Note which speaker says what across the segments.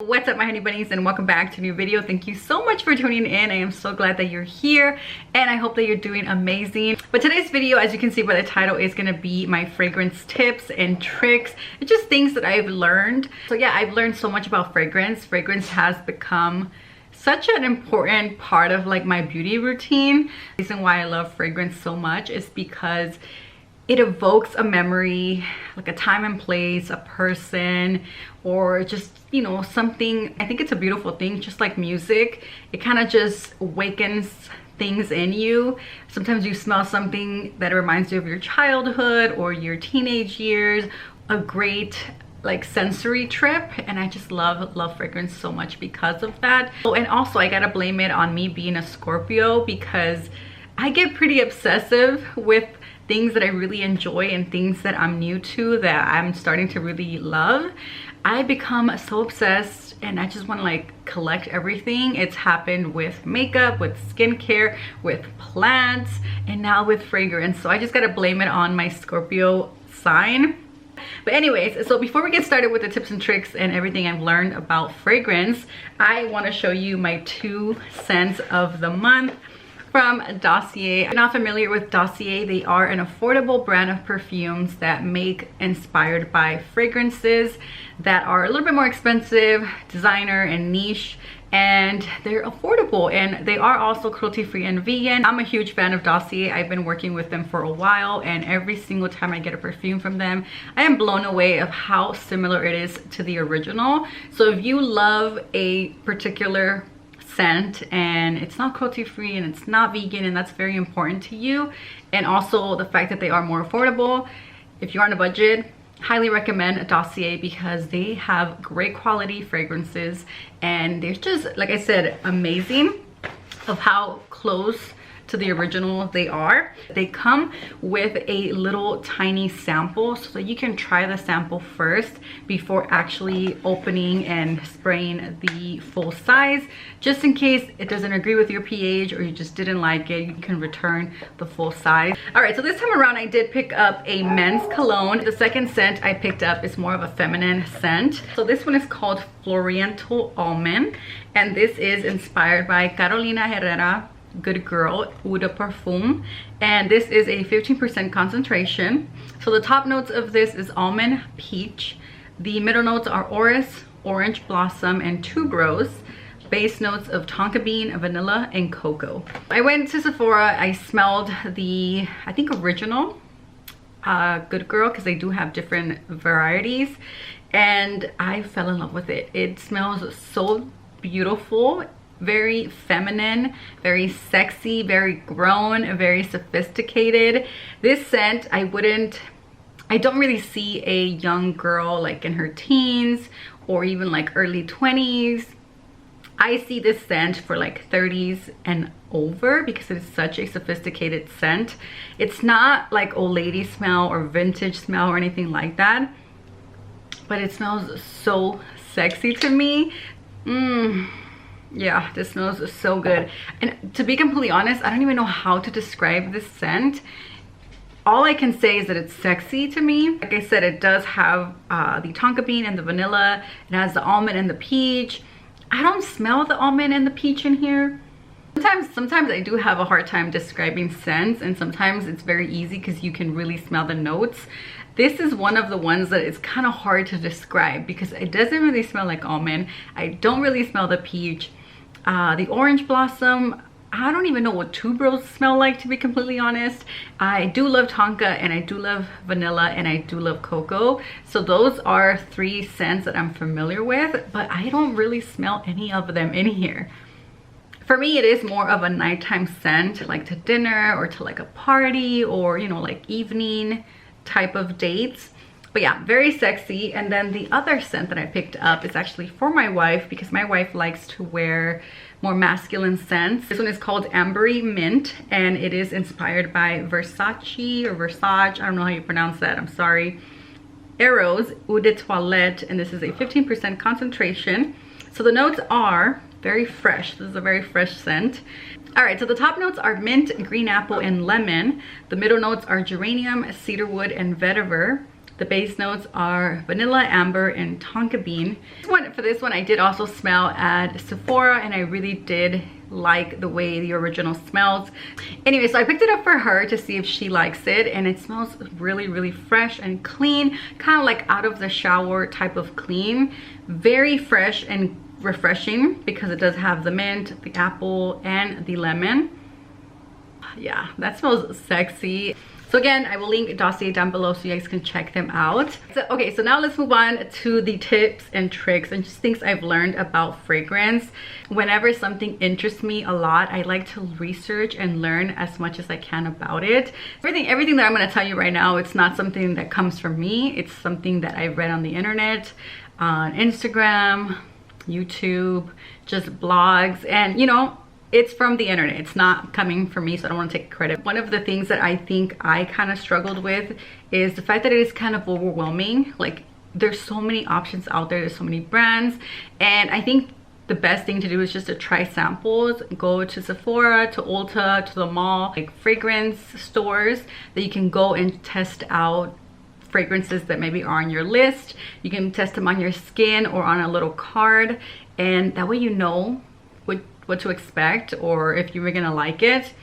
Speaker 1: What's up, my honey bunnies, and welcome back to a new video. Thank you so much for tuning in. I am so glad that you're here and I hope that you're doing amazing. But today's video, as you can see by the title, is going to be my fragrance tips and tricks. It's just things that I've learned. So yeah, I've learned so much about fragrance. Fragrance has become such an important part of like my beauty routine. The reason why I love fragrance so much is because it evokes a memory, like a time and place, a person, or just, you know, something. I think it's a beautiful thing, just like music. It kind of just awakens things in you. Sometimes you smell something that reminds you of your childhood or your teenage years, a great like sensory trip, and I just love fragrance so much because of that. Oh, and also I gotta blame it on me being a Scorpio, because I get pretty obsessive with things that I really enjoy and things that I'm new to that I'm starting to really love. I become so obsessed and I just want to like collect everything. It's happened with makeup, with skincare, with plants, and now with fragrance. So I just gotta blame it on my Scorpio sign. But anyways, so before we get started with the tips and tricks and everything I've learned about fragrance, I want to show you my 2 scents of the month from Dossier. If you're not familiar with Dossier, they are an affordable brand of perfumes that make inspired by fragrances that are a little bit more expensive, designer and niche, and they're affordable, and they are also cruelty-free and vegan. I'm a huge fan of Dossier. I've been working with them for a while, and every single time I get a perfume from them, I am blown away of how similar it is to the original. So if you love a particular scent and it's not cruelty-free and it's not vegan, and that's very important to you, and also the fact that they are more affordable, if you're on a budget, highly recommend Dossier because they have great quality fragrances, and they're just, like I said, amazing of how close to the original they are. They come with a little tiny sample so that you can try the sample first before actually opening and spraying the full size, just in case it doesn't agree with your pH or you just didn't like it. You can return the full size. All right, so this time around I did pick up a men's cologne. The second scent I picked up is more of a feminine scent. So this one is called Floriental Almond, and this is inspired by Carolina Herrera Good Girl Eau de Parfum, and this is a 15% concentration. So the top notes of this is almond, peach. The middle notes are orris, orange blossom, and tuberose. Base notes of tonka bean, vanilla, and cocoa. I went to Sephora. I smelled the, I think, original Good Girl, because they do have different varieties, and I fell in love with it. It smells so beautiful, very feminine, very sexy, very grown, very sophisticated. This scent, I don't really see a young girl like in her teens or even like early 20s. I see this scent for like 30s and over because it is such a sophisticated scent. It's not like old lady smell or vintage smell or anything like that, but it smells so sexy to me. Yeah, this smells so good. And to be completely honest, I don't even know how to describe this scent. All I can say is that it's sexy to me. Like I said, it does have the tonka bean and the vanilla. It has the almond and the peach. I don't smell the almond and the peach in here. Sometimes I do have a hard time describing scents, and sometimes it's very easy because you can really smell the notes. This is one of the ones that is kind of hard to describe because it doesn't really smell like almond. I don't really smell the peach. The orange blossom, I don't even know what tuberose smell like, to be completely honest. I do love tonka, and I do love vanilla, and I do love cocoa. So those are 3 scents that I'm familiar with, but I don't really smell any of them in here. For me, it is more of a nighttime scent, like to dinner or to like a party or, you know, like evening type of dates. But yeah, very sexy. And then the other scent that I picked up is actually for my wife, because my wife likes to wear more masculine scents. This one is called Ambery Mint, and it is inspired by Versace or Versace, I don't know how you pronounce that, I'm sorry. Eros Eau de Toilette, and this is a 15% concentration. So the notes are very fresh. This is a very fresh scent. All right, so the top notes are mint, green apple, and lemon. The middle notes are geranium, cedarwood, and vetiver. The base notes are vanilla, amber, and tonka bean. For this one, I did also smell at Sephora, and I really did like the way the original smells. Anyway, so I picked it up for her to see if she likes it, and it smells really fresh and clean, kind of like out of the shower type of clean. Very fresh and refreshing because it does have the mint, the apple, and the lemon. Yeah, that smells sexy. So again, I will link Dossier down below so you guys can check them out. Okay, so now let's move on to the tips and tricks and just things I've learned about fragrance. Whenever something interests me a lot, I like to research and learn as much as I can about it. Everything that I'm going to tell you right now, it's not something that comes from me. It's something that I've read on the internet, on Instagram, YouTube, just blogs, and you know, it's from the internet. It's not coming from me, so I don't want to take credit. One of the things that I think I kind of struggled with is the fact that it is kind of overwhelming. Like, there's so many options out there, there's so many brands, and I think the best thing to do is just to try samples. Go to Sephora, to Ulta, to the mall, like fragrance stores that you can go and test out fragrances that maybe are on your list. You can test them on your skin or on a little card, and that way you know what to expect or if you were gonna like it.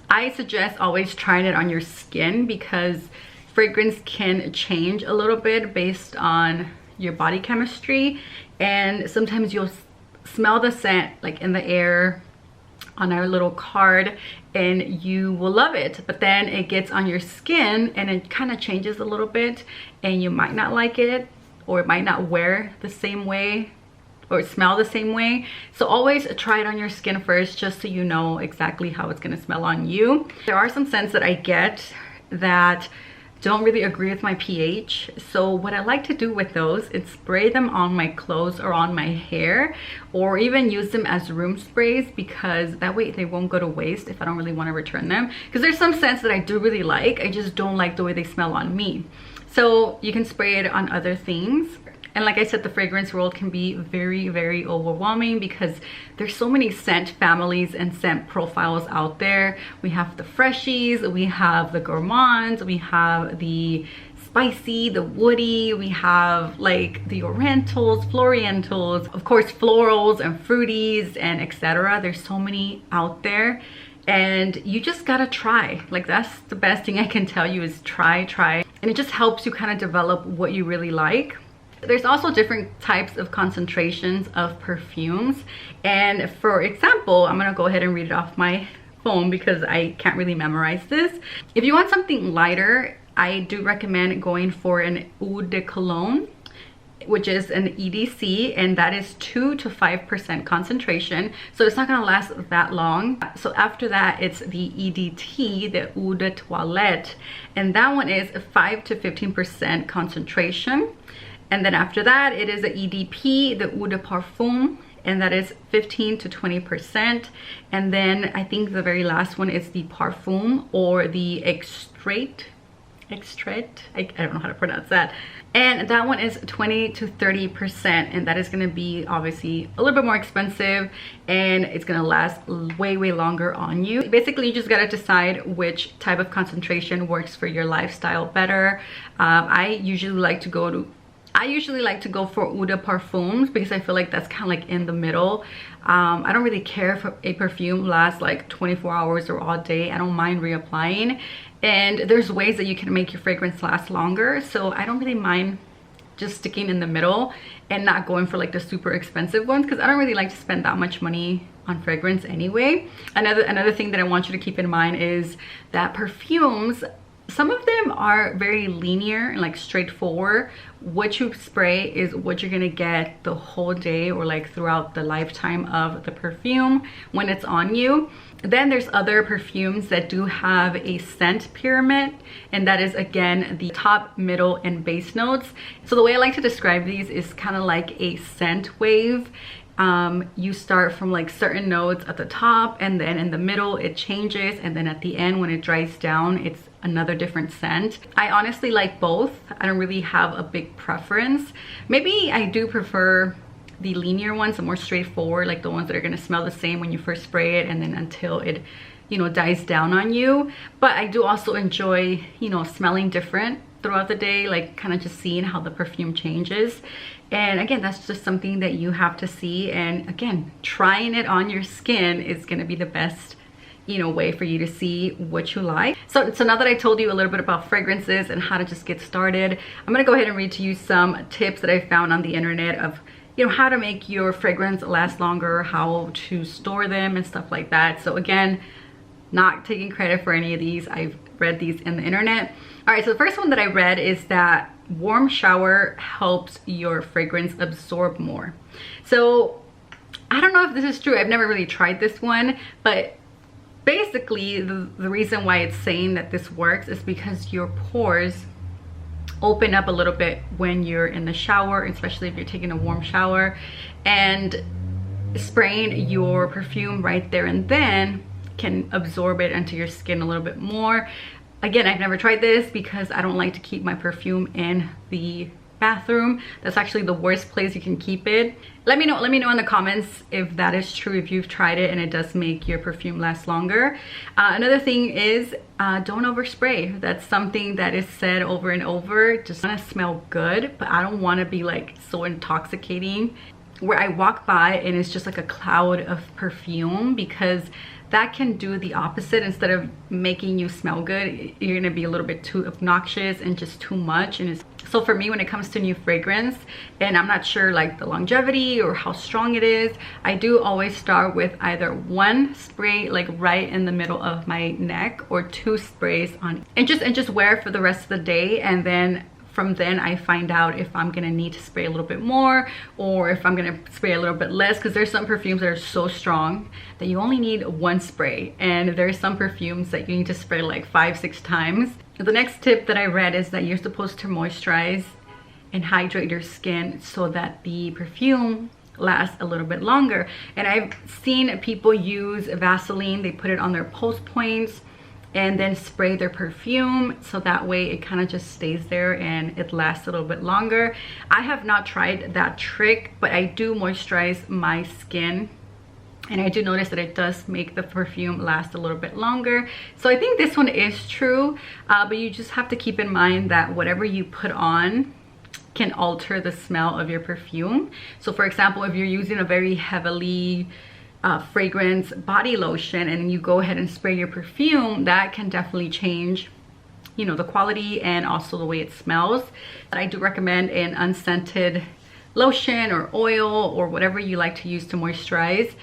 Speaker 1: I suggest always trying it on your skin because fragrance can change a little bit based on your body chemistry, and sometimes you'll smell the scent like in the air on our little card and you will love it, but then it gets on your skin and it kind of changes a little bit and you might not like it, or it might not wear the same way or smell the same way. So always try it on your skin first, just so you know exactly how it's gonna smell on you. There are some scents that I get that don't really agree with my pH, so what I like to do with those is spray them on my clothes or on my hair, or even use them as room sprays, because that way they won't go to waste if I don't really want to return them. Because there's some scents that I do really like, I just don't like the way they smell on me. So you can spray it on other things. And like I said, the fragrance world can be very overwhelming because there's so many scent families and scent profiles out there. We have the freshies, we have the gourmands, we have the spicy, the woody, we have like the orientals, florientals, of course florals and fruities and etc. There's so many out there, and you just gotta try. Like, that's the best thing I can tell you is try, and it just helps you kind of develop what you really like. There's also different types of concentrations of perfumes, and for example, I'm gonna go ahead and read it off my phone because I can't really memorize this. If you want something lighter, I do recommend going for an eau de cologne, which is an EDC, and that is 2 to 5% concentration, so it's not gonna last that long. So after that, it's the EDT, the eau de toilette, and that one is 5 to 15% concentration. And then after that, it is the EDP, the eau de parfum, and that is 15 to 20%. And then I think the very last one is the parfum or the extrait. I don't know how to pronounce that. And that one is 20 to 30%, and that is going to be obviously a little bit more expensive, and it's going to last way longer on you. Basically, you just got to decide which type of concentration works for your lifestyle better. I usually like to go for eau de parfums because I feel like that's kind of like in the middle. I don't really care if a perfume lasts like 24 hours or all day. I don't mind reapplying, and there's ways that you can make your fragrance last longer, so I don't really mind just sticking in the middle and not going for like the super expensive ones, because I don't really like to spend that much money on fragrance anyway. Another thing that I want you to keep in mind is that perfumes, some of them are very linear and like straightforward. What you spray is what you're gonna get the whole day or like throughout the lifetime of the perfume when it's on you. Then there's other perfumes that do have a scent pyramid, and that is again the top, middle, and base notes. So the way I like to describe these is kind of like a scent wave. You start from like certain notes at the top, and then in the middle it changes, and then at the end when it dries down it's another different scent. I honestly like both. I don't really have a big preference. Maybe I do prefer the linear ones, the more straightforward, like the ones that are going to smell the same when you first spray it and then until it, you know, dies down on you. But I do also enjoy, you know, smelling different throughout the day, like kind of just seeing how the perfume changes. And again, that's just something that you have to see. And again, trying it on your skin is going to be the best, you know, way for you to see what you like. So now that I told you a little bit about fragrances and how to just get started, I'm gonna go ahead and read to you some tips that I found on the internet of, you know, how to make your fragrance last longer, how to store them and stuff like that. So again, not taking credit for any of these. I've read these in the internet. All right, so the first one that I read is that warm shower helps your fragrance absorb more. So I don't know if this is true. I've never really tried this one, but basically the reason why it's saying that this works is because your pores open up a little bit when you're in the shower, especially if you're taking a warm shower, and spraying your perfume right there and then can absorb it into your skin a little bit more. Again, I've never tried this because I don't like to keep my perfume in the bathroom. That's actually the worst place you can keep it. Let me know in the comments if that is true, if you've tried it and it does make your perfume last longer. Another thing is don't overspray. That's something that is said over and over. Just want to smell good, but I don't want to be like so intoxicating where I walk by and it's just like a cloud of perfume, because that can do the opposite. Instead of making you smell good, you're gonna be a little bit too obnoxious and just too much. And so for me, when it comes to new fragrance, and I'm not sure like the longevity or how strong it is, I do always start with either one spray like right in the middle of my neck, or 2 sprays on, and just wear it for the rest of the day. And then from then I find out if I'm gonna need to spray a little bit more or if I'm gonna spray a little bit less, because there's some perfumes that are so strong that you only need 1 spray, and there's some perfumes that you need to spray like 5-6 times. The next tip that I read is that you're supposed to moisturize and hydrate your skin so that the perfume lasts a little bit longer. And I've seen people use Vaseline, they put it on their pulse points and then spray their perfume, so that way it kind of just stays there and it lasts a little bit longer. I have not tried that trick, but I do moisturize my skin and I do notice that it does make the perfume last a little bit longer. So I think this one is true, but you just have to keep in mind that whatever you put on can alter the smell of your perfume. So for example, if you're using a very heavily fragrance body lotion and you go ahead and spray your perfume, that can definitely change, you know, the quality and also the way it smells. But I do recommend an unscented lotion or oil or whatever you like to use to moisturize.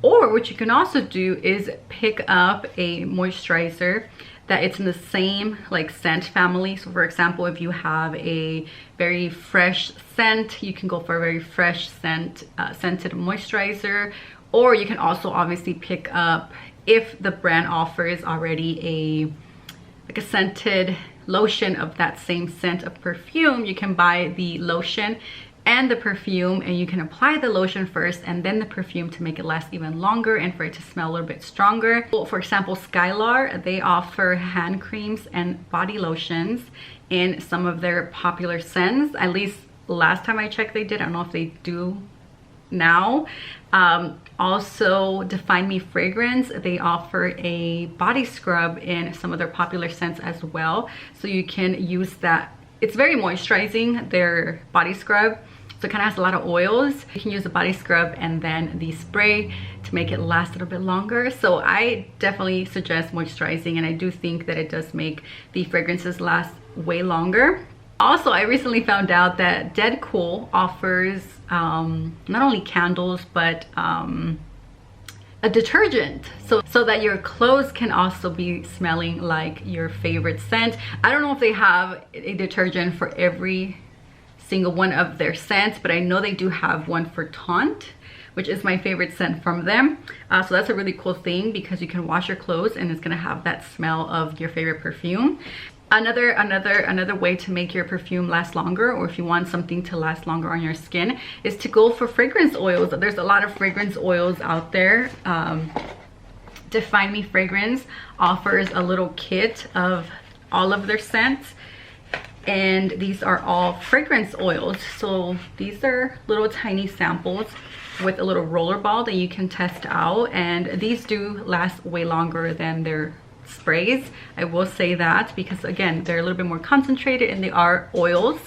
Speaker 1: Or what you can also do is pick up a moisturizer that it's in the same like scent family. So for example, if you have a very fresh scent, you can go for a very fresh scent scented moisturizer. Or you can also obviously pick up, if the brand offers already a scented lotion of that same scent of perfume, you can buy the lotion and the perfume, and you can apply the lotion first and then the perfume to make it last even longer and for it to smell a little bit stronger. For example, Skylar, they offer hand creams and body lotions in some of their popular scents. At least last time I checked they did. I don't know if they do now. Also, Define Me Fragrance, they offer a body scrub in some of their popular scents as well, so you can use that. It's very moisturizing, their body scrub, so it kind of has a lot of oils. You can use the body scrub and then the spray to make it last a little bit longer. So I definitely suggest moisturizing, and I do think that it does make the fragrances last way longer. Also, I recently found out that Dead Cool offers not only candles, but a detergent, so that your clothes can also be smelling like your favorite scent. I don't know if they have a detergent for every single one of their scents, but I know they do have one for Taunt, which is my favorite scent from them. So that's a really cool thing, because you can wash your clothes and it's gonna have that smell of your favorite perfume. Another way to make your perfume last longer, or if you want something to last longer on your skin, is to go for fragrance oils. There's a lot of fragrance oils out there. Define Me Fragrance offers a little kit of all of their scents, and these are all fragrance oils. So these are little tiny samples with a little roller ball that you can test out, and these do last way longer than their sprays. I will say that because again, they're a little bit more concentrated and they are oils.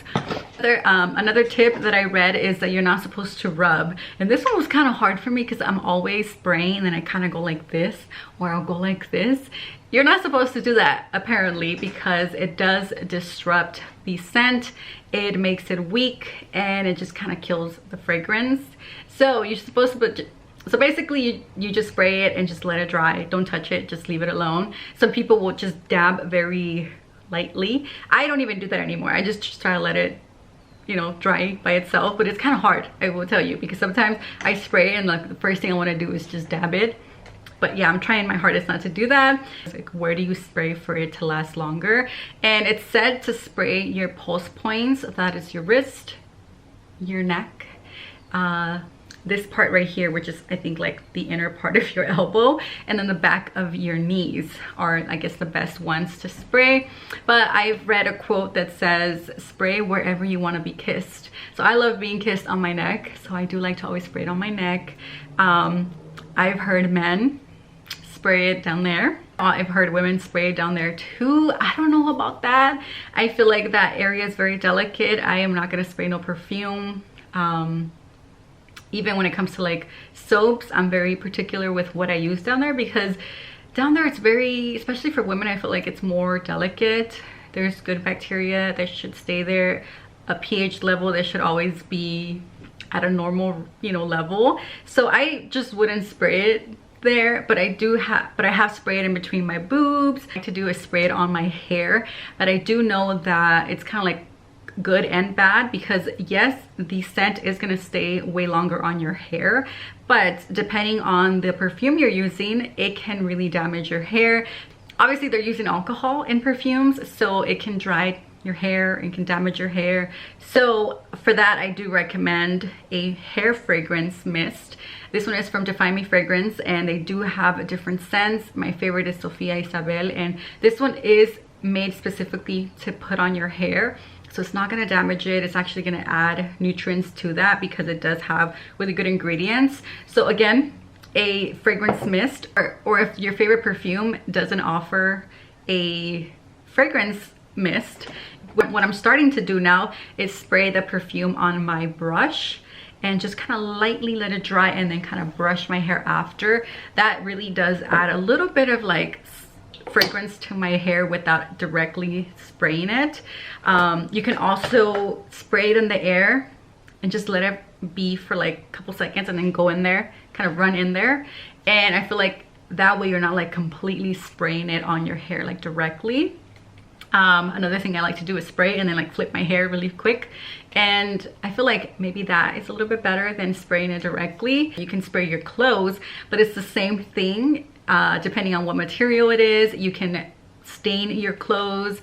Speaker 1: Another tip that I read is that you're not supposed to rub, and this one was kind of hard for me because I'm always spraying and then I kind of go like this, or I'll go like this. You're not supposed to do that apparently, because it does disrupt the scent, it makes it weak, and it just kind of kills the fragrance. So you're supposed to put, so basically you just spray it and just let it dry. Don't touch it, just leave it alone. Some people will just dab very lightly. I don't even do that anymore. I just try to let it, you know, dry by itself, but it's kind of hard, I will tell you, because sometimes I spray and like the first thing I want to do is just dab it. But yeah, I'm trying my hardest not to do that. It's like, where do you spray for it to last longer? And it's said to spray your pulse points, that is your wrist, your neck, this part right here, which is I think like the inner part of your elbow, and then the back of your knees are, I guess, the best ones to spray. But I've read a quote that says spray wherever you want to be kissed. So I love being kissed on my neck, so I do like to always spray it on my neck. I've heard men spray it down there. I've heard women spray it down there too. I don't know about that. I feel like that area is very delicate. I am not gonna spray no perfume. Even when it comes to like soaps, I'm very particular with what I use down there, because down there it's very, especially for women, I feel like it's more delicate. There's good bacteria that should stay there. A pH level that should always be at a normal, you know, level. So I just wouldn't spray it there, but I have sprayed it in between my boobs. I like to do is spray it on my hair, but I do know that it's kind of like good and bad, because yes, the scent is going to stay way longer on your hair, but depending on the perfume you're using, it can really damage your hair. Obviously they're using alcohol in perfumes, so it can dry your hair and can damage your hair. So for that, I do recommend a hair fragrance mist. This one is from Define Me Fragrance, and they do have different scents. My favorite is Sofia Isabel, and this one is made specifically to put on your hair. So it's not gonna damage it. It's actually gonna add nutrients to that, because it does have really good ingredients. So again, a fragrance mist, or if your favorite perfume doesn't offer a fragrance mist, what I'm starting to do now is spray the perfume on my brush and just kind of lightly let it dry, and then kind of brush my hair after. That really does add a little bit of like fragrance to my hair without directly spraying it. You can also spray it in the air and just let it be for like a couple seconds, and then go in there, kind of run in there. And I feel like that way you're not like completely spraying it on your hair like directly. Another thing I like to do is spray and then like flip my hair really quick, and I feel like maybe that is a little bit better than spraying it directly. You can spray your clothes, but it's the same thing. Depending on what material it is, you can stain your clothes.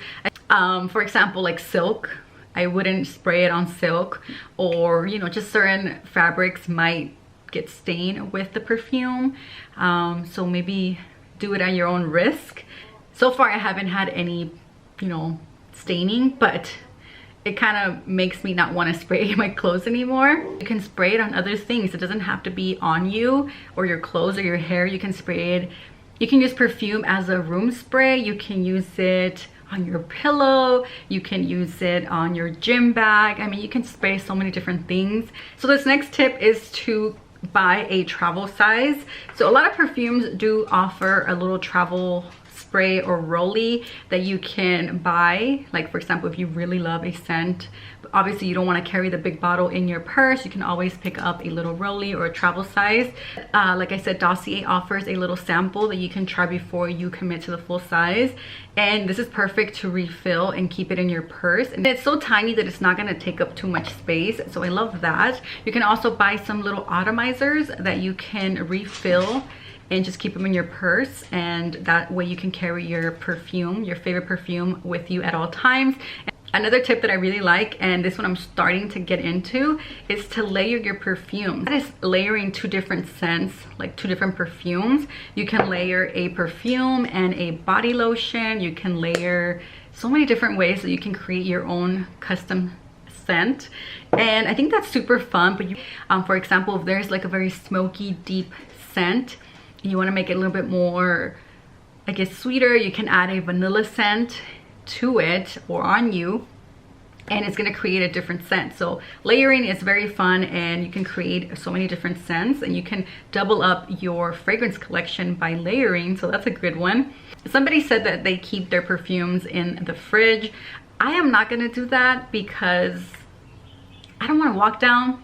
Speaker 1: For example, like silk, I wouldn't spray it on silk, or you know, just certain fabrics might get stained with the perfume. So maybe do it at your own risk. So far I haven't had any, you know, staining, but it kind of makes me not want to spray my clothes anymore. You can spray it on other things. It doesn't have to be on you or your clothes or your hair. You can spray it. You can use perfume as a room spray. You can use it on your pillow. You can use it on your gym bag. I mean, you can spray so many different things. So this next tip is to buy a travel size. So a lot of perfumes do offer a little travel spray or rolly that you can buy. Like for example, if you really love a scent, but obviously you don't want to carry the big bottle in your purse, you can always pick up a little rolly or a travel size. Like I said, Dossier offers a little sample that you can try before you commit to the full size, and this is perfect to refill and keep it in your purse. And it's so tiny that it's not going to take up too much space, so I love that. You can also buy some little atomizers that you can refill and just keep them in your purse, and that way you can carry your perfume, your favorite perfume, with you at all times. Another tip that I really like, and this one I'm starting to get into, is to layer your perfume. That is layering two different scents, like two different perfumes. You can layer a perfume and a body lotion. You can layer so many different ways that you can create your own custom scent, and I think that's super fun. But you, for example, if there's like a very smoky, deep scent, you want to make it a little bit more, I guess, sweeter, you can add a vanilla scent to it or on you, and it's going to create a different scent. So layering is very fun, and you can create so many different scents, and you can double up your fragrance collection by layering. So that's a good one. Somebody said that they keep their perfumes in the fridge. I am not going to do that because I don't want to walk down,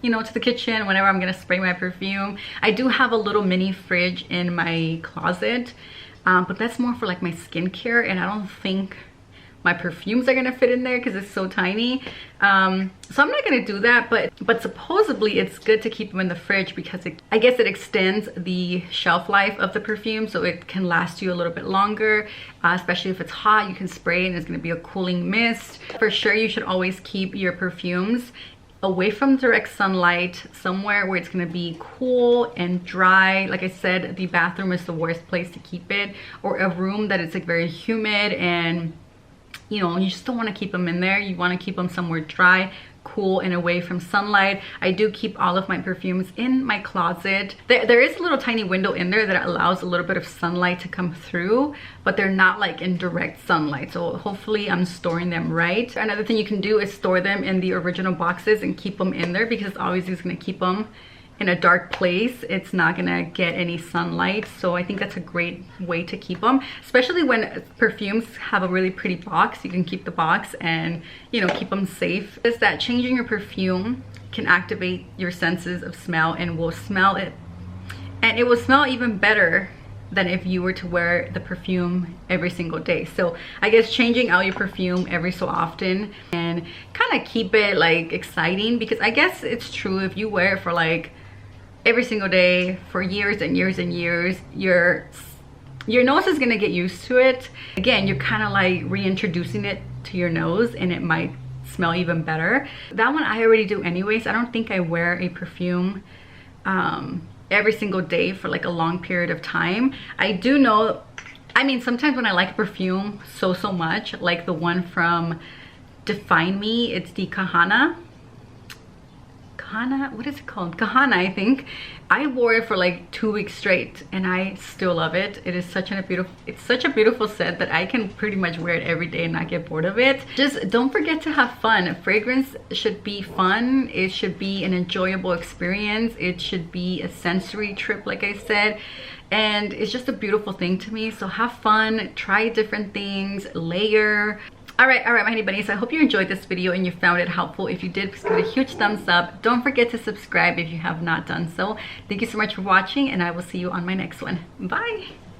Speaker 1: you know, to the kitchen whenever I'm going to spray my perfume. I do have a little mini fridge in my closet, but that's more for like my skincare, and I don't think my perfumes are gonna fit in there because it's so tiny. So I'm not gonna do that, but supposedly it's good to keep them in the fridge because I guess it extends the shelf life of the perfume, so it can last you a little bit longer, especially if it's hot. You can spray and it's gonna be a cooling mist. For sure, you should always keep your perfumes away from direct sunlight, somewhere where it's going to be cool and dry. Like I said, the bathroom is the worst place to keep it, or a room that is like very humid, and you know, you just don't want to keep them in there. You want to keep them somewhere dry, cool, and away from sunlight. I do keep all of my perfumes in my closet. There is a little tiny window in there that allows a little bit of sunlight to come through, but they're not like in direct sunlight, so hopefully I'm storing them right. Another thing you can do is store them in the original boxes and keep them in there, because obviously it's going to keep them in a dark place. It's not gonna get any sunlight, so I think that's a great way to keep them, especially when perfumes have a really pretty box. You can keep the box and, you know, keep them safe. Is that changing your perfume can activate your senses of smell, and will smell it, and it will smell even better than if you were to wear the perfume every single day. So I guess changing out your perfume every so often and kind of keep it like exciting, because I guess it's true, if you wear it for like every single day for years and years and years, your nose is gonna get used to it. Again, you're kind of like reintroducing it to your nose, and it might smell even better. That one I already do anyways. I don't think I wear a perfume every single day for like a long period of time. I do know, I mean, sometimes when I like a perfume so much, like the one from Define Me, it's the Kahana, what is it called? Kahana, I think. I wore it for like 2 weeks straight, and I still love it. It is such a beautiful scent that I can pretty much wear it every day and not get bored of it. Just don't forget to have fun. Fragrance should be fun. It should be an enjoyable experience. It should be a sensory trip, like I said, and it's just a beautiful thing to me. So have fun, try different things, layer. All right, my honey bunnies, I hope you enjoyed this video and you found it helpful. If you did, please give it a huge thumbs up. Don't forget to subscribe if you have not done so. Thank you so much for watching, and I will see you on my next one. Bye.